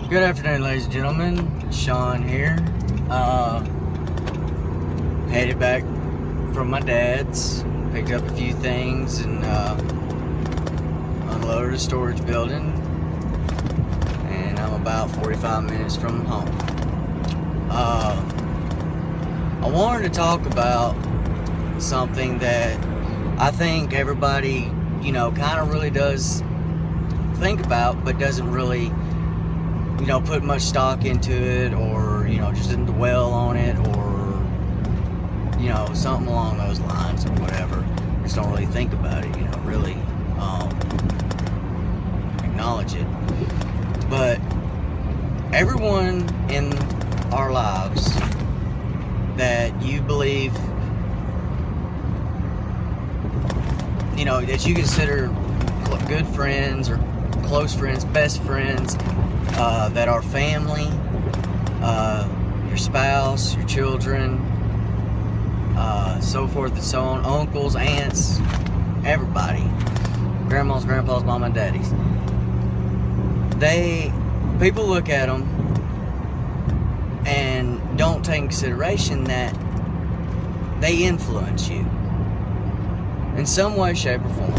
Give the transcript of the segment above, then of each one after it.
Good afternoon, ladies and gentlemen. Sean here. Headed back from my dad's. Picked up a few things and unloaded a storage building. And I'm about 45 minutes from home. I wanted to talk about something that I think everybody, kind of really does think about, but doesn't really put much stock into it, or just didn't dwell on it, or something along those lines, or whatever. Just don't really think about it, really acknowledge it. But everyone in our lives that you believe, that you consider good friends or close friends, best friends, that are family, your spouse, your children, so forth and so on, uncles, aunts, everybody, grandmas, grandpas, mom and daddies. People look at them and don't take in consideration that they influence you in some way, shape, or form.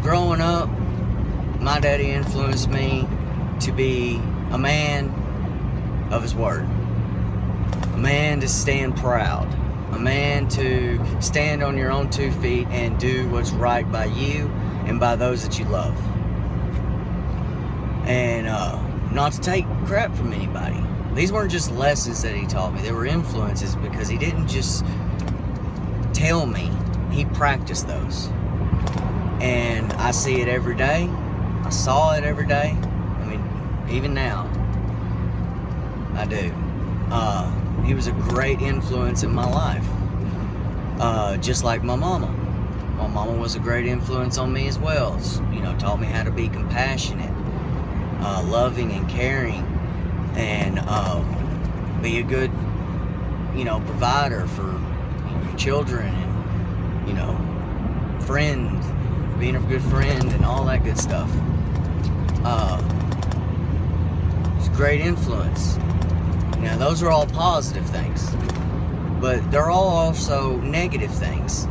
Growing up, my daddy influenced me to be a man of his word, a man to stand proud, a man to stand on your own 2 feet and do what's right by you and by those that you love, and not to take crap from anybody. These weren't just lessons that he taught me, they were influences, because he didn't just tell me, he practiced those. And I see it every day. I saw it every day. I mean, even now, I do. He was a great influence in my life. Just like my mama. My mama was a great influence on me as well. Taught me how to be compassionate, loving and caring, and be a good, provider for your children, and friend, being a good friend, and all that good stuff. It's a great influence. Now, those are all positive things, but they're all also negative things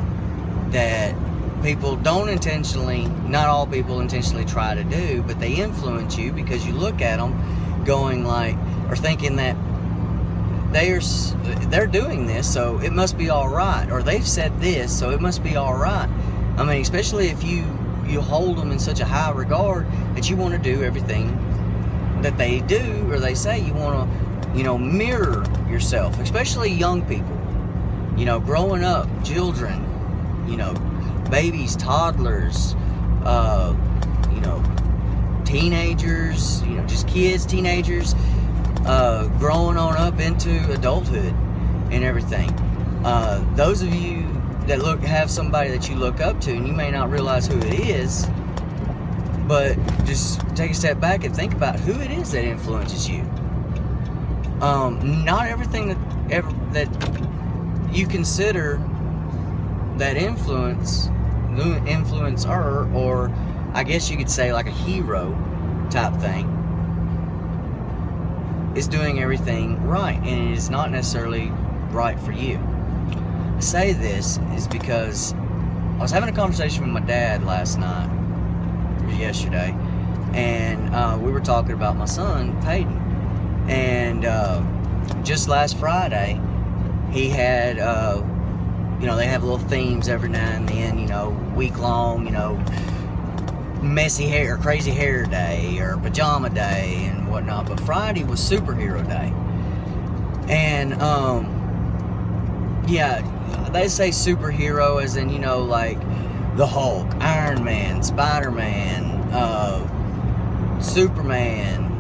that people don't intentionally, not all people intentionally try to do, but they influence you because you look at them going like, or thinking that they're doing this, so it must be all right, or they've said this, so it must be all right. I mean, especially if you hold them in such a high regard that you want to do everything that they do or they say. You want to, mirror yourself, especially young people, growing up, children, babies, toddlers, teenagers, just kids, teenagers, growing on up into adulthood and everything. Those of you that have somebody that you look up to, and you may not realize who it is, but just take a step back and think about who it is that influences you. Not everything that you consider that influencer, or I guess you could say like a hero type thing, is doing everything right, and it is not necessarily right for you. I say this is because I was having a conversation with my dad last night, or yesterday, and we were talking about my son, Peyton. And just last Friday, he had, they have little themes every now and then, week long, messy hair, crazy hair day, or pajama day, and whatnot. But Friday was superhero day. And, they say superhero as in, like the Hulk, Iron Man, Spider-Man, Superman,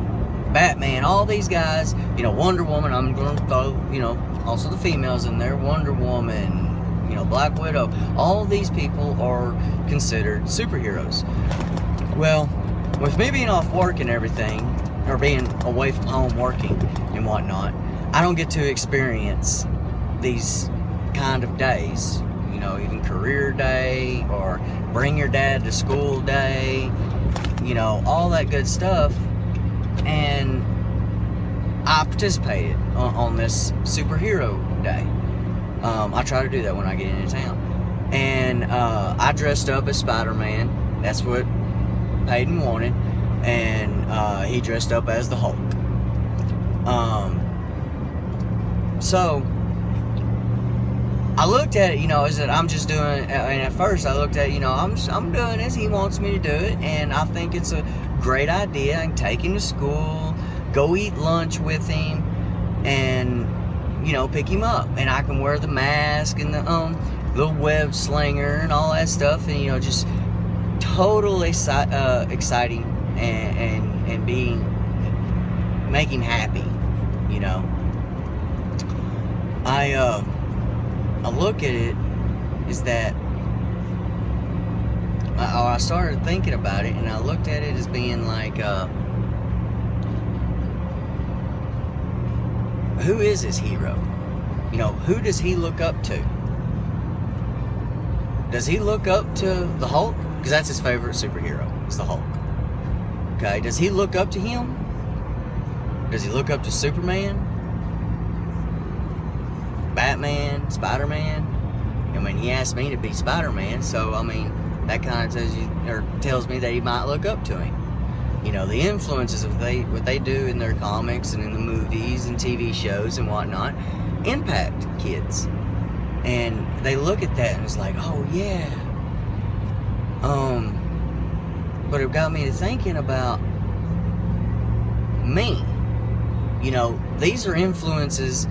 Batman, all these guys, Wonder Woman. I'm going to throw, also the females in there, Wonder Woman, Black Widow. All these people are considered superheroes. Well, with me being off work and everything, or being away from home working and whatnot, I don't get to experience these kind of days, even career day or bring your dad to school day, you know, all that good stuff. And I participated on this superhero day. I try to do that when I get into town. And I dressed up as Spider-Man. That's what Peyton wanted. And he dressed up as the Hulk. So I looked at it, you know, as that I'm just doing, and at first I looked at it, you know, I'm doing as he wants me to do it, and I think it's a great idea. I can take him to school, go eat lunch with him, and, you know, pick him up, and I can wear the mask and the little web slinger and all that stuff, and, you know, just totally exciting and make him happy, you know. I look at it is that I started thinking about it, and I looked at it as being like, who is his hero? You know, who does he look up to? Does he look up to the Hulk? Because that's his favorite superhero, is the Hulk. Okay, does he look up to him? Does he look up to Superman? Batman? Spider-Man? I mean, he asked me to be Spider-Man, so, I mean, that kind of tells me that he might look up to him. You know, the influences of what they do in their comics and in the movies and TV shows and whatnot impact kids. And they look at that and it's like, oh, yeah. But it got me to thinking about me. You know, these are influences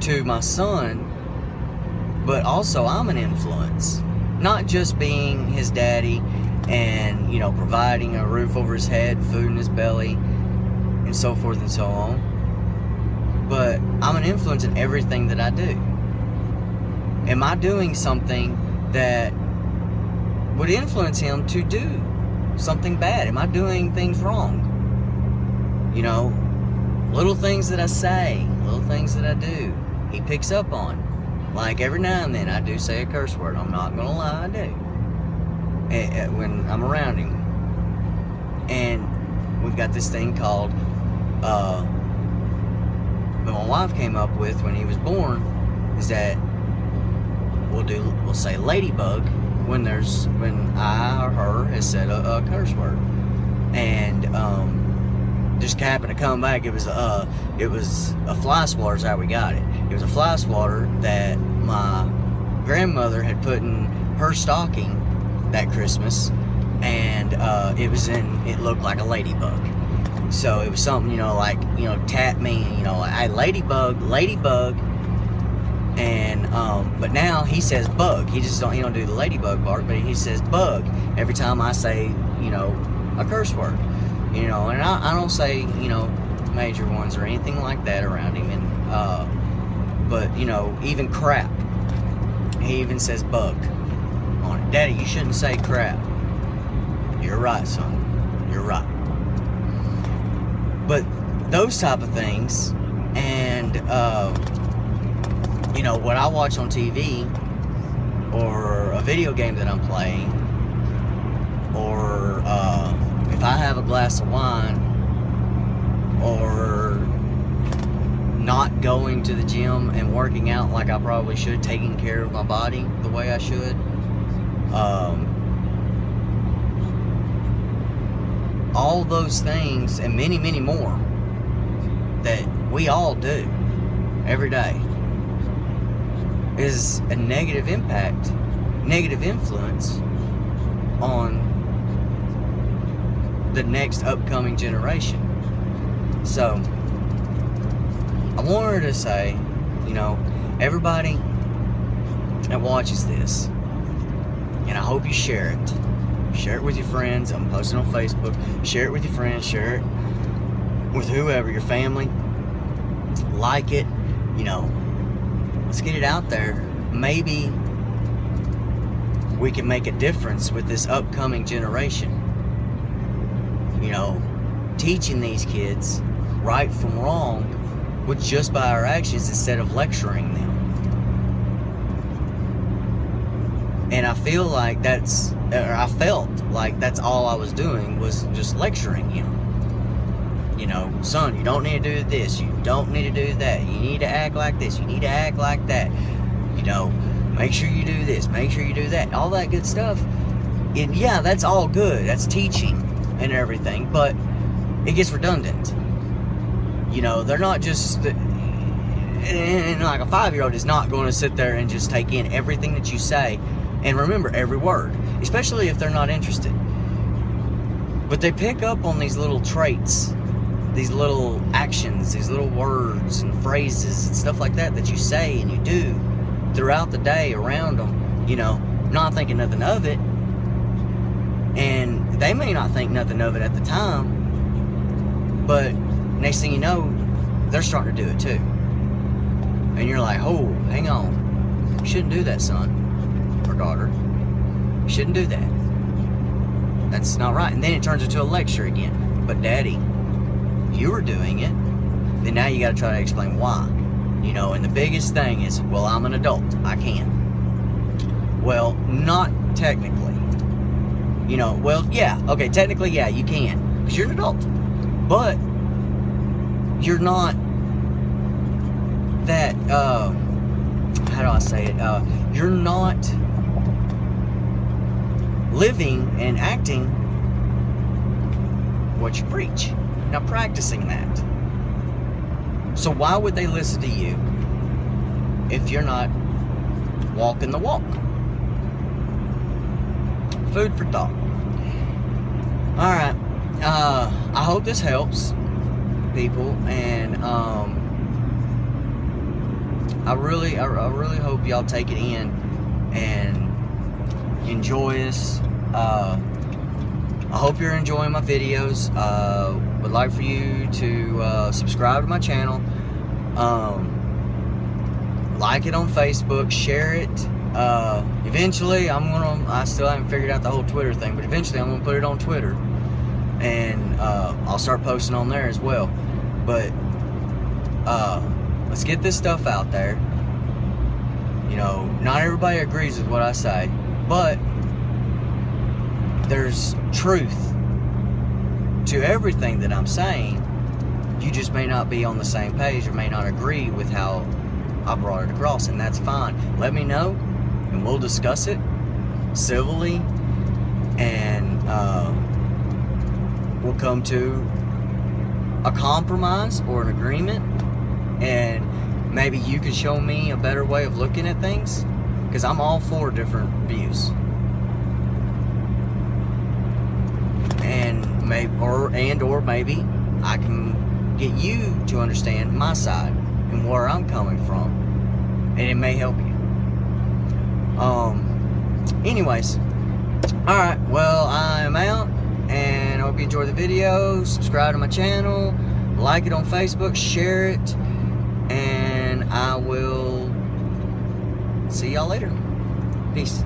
to my son, but also I'm an influence. Not just being his daddy and, you know, providing a roof over his head, food in his belly, and so forth and so on, but I'm an influence in everything that I do. Am I doing something that would influence him to do something bad? Am I doing things wrong? You know, little things that I say, little things that I do, he picks up on. Like every now and then I do say a curse word. I'm not gonna lie, I do. When I'm around him. And we've got this thing called, that my wife came up with when he was born, is that we'll say ladybug when I or her has said a curse word. And just happened to come back, it was a fly swatter is how we got it. It was a fly swatter that my grandmother had put in her stocking that Christmas, and it looked like a ladybug. So it was something, you know, like, you know, tap me, you know, I ladybug, and but now he says bug. He don't do the ladybug part, but he says bug every time I say, you know, a curse word, you know. And I don't say, you know, major ones or anything like that around him, and but, you know, even crap, he even says bug on it. Daddy, you shouldn't say crap. You're right, son. You're right. But those type of things, and you know, what I watch on TV, or a video game that I'm playing, or if I have a glass of wine, or not going to the gym and working out like I probably should, taking care of my body the way I should, all those things and many, many more that we all do every day is a negative impact, negative influence on the next upcoming generation. So I wanted to say, you know, everybody that watches this, and I hope you share it. Share it with your friends. I'm posting on Facebook. Share it with your friends. Share it with whoever, your family. Like it. You know, let's get it out there. Maybe we can make a difference with this upcoming generation. You know, teaching these kids right from wrong with just by our actions instead of lecturing them. And I feel like I felt like that's all I was doing, was just lecturing him. You know, son, you don't need to do this, you don't need to do that, you need to act like this, you need to act like that, you know, make sure you do this, make sure you do that, all that good stuff. And yeah, that's all good, that's teaching and everything, but it gets redundant. You know, they're not just, and like a 5-year-old is not going to sit there and just take in everything that you say and remember every word, especially if they're not interested. But they pick up on these little traits, these little actions, these little words and phrases and stuff like that that you say and you do throughout the day around them, you know, not thinking nothing of it. And they may not think nothing of it at the time, but next thing you know, they're starting to do it too. And you're like, oh, hang on. You shouldn't do that, son or daughter. You shouldn't do that. That's not right. And then it turns into a lecture again. But daddy, you were doing it. Then now you got to try to explain why. You know, and the biggest thing is, well, I'm an adult. I can. Well, not technically. You know, well, yeah. Okay, technically, yeah, you can. Because you're an adult. But you're not that, how do I say it? You're not living and acting what you preach. You're not practicing that. So why would they listen to you if you're not walking the walk? Food for thought. Alright. I hope this helps people, and I really hope y'all take it in and enjoy this. I hope you're enjoying my videos. Would like for you to subscribe to my channel, like it on Facebook, share it. Eventually I still haven't figured out the whole Twitter thing, but eventually I'm gonna put it on Twitter, and I'll start posting on there as well. But let's get this stuff out there. You know, not everybody agrees with what I say, but there's truth to everything that I'm saying. You just may not be on the same page, or may not agree with how I brought it across, and that's fine. Let me know, and we'll discuss it civilly, and we'll come to a compromise or an agreement, and maybe you can show me a better way of looking at things, because I'm all for different views. And maybe I can get you to understand my side and where I'm coming from, and it may help you. Anyways, alright, well, I'm out, and I hope you enjoy the video. Subscribe to my channel, like it on Facebook, share it, and I will see y'all later. Peace.